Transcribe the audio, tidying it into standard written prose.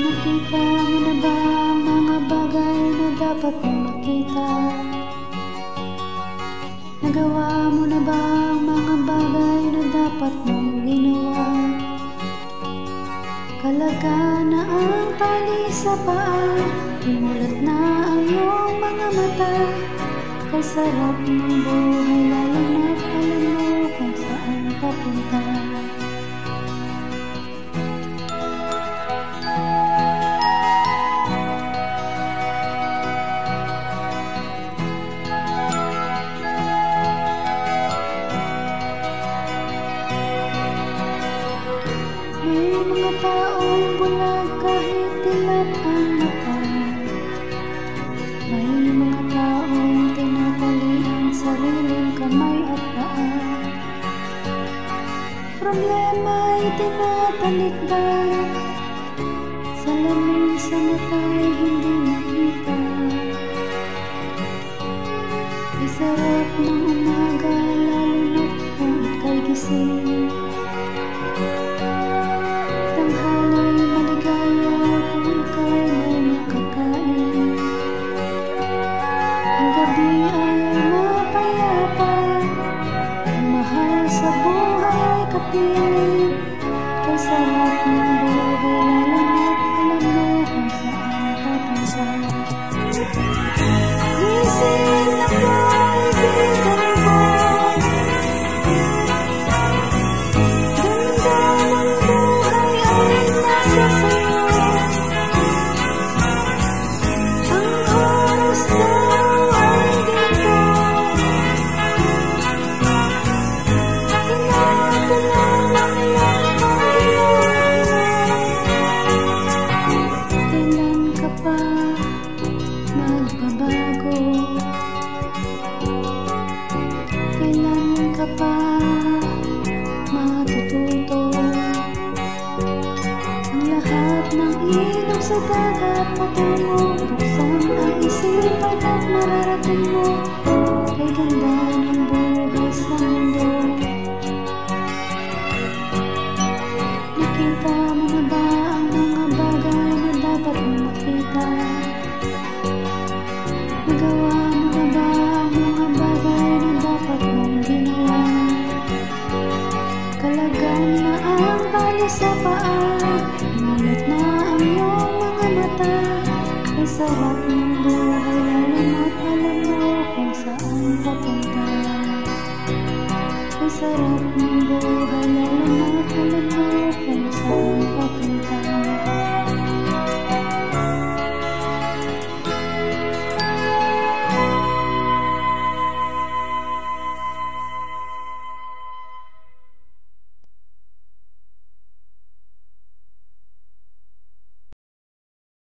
Nakita mo na ba ang mga bagay na dapat mong makita? Nagawa mo na ba ang mga bagay na dapat mong ginawa? Kalaga na ang tali sa paa, imulat na ang iyong mga mata. Kay sarap ng buhay lalo na't alam mo kung saan papunta. May mga taong bulag kahit dilat ang mata. May mga taong tinatali ang sariling kamay at paa. Problema'y tinatalikdan, salamin sa mata'y hindi makita. Ay sarap ng umaga lalo na't kung ika'y gising. Tanghala'y maligaya kung ika'y may makakain. Ang gabi ay mapayapa, ang mahal sa buhay ay kapiling. Kay sarap ng buhay lalo na't alam mo kung saan papunta. Gising na kaibigan ko, ganda ng buhay ay nasa sayo. Ang oras daw ay dito, tinatala lang lang ang ginagawa. Kailan ka pa magbabago? Kailan ka pa matututo? Ang lahat ng ilaw sa dagat patungo, buksan ang isipan at mararating mo. Kay ganda ng buhay sa mundo. Nakita mo na ba ang mga bagay na dapat mong makita? Nagawa mo na ba ang mga bagay na dapat mong ginawa? Kalagan na ang tali sa paa, imulat na ang iyong mga mata. Ay sarap ng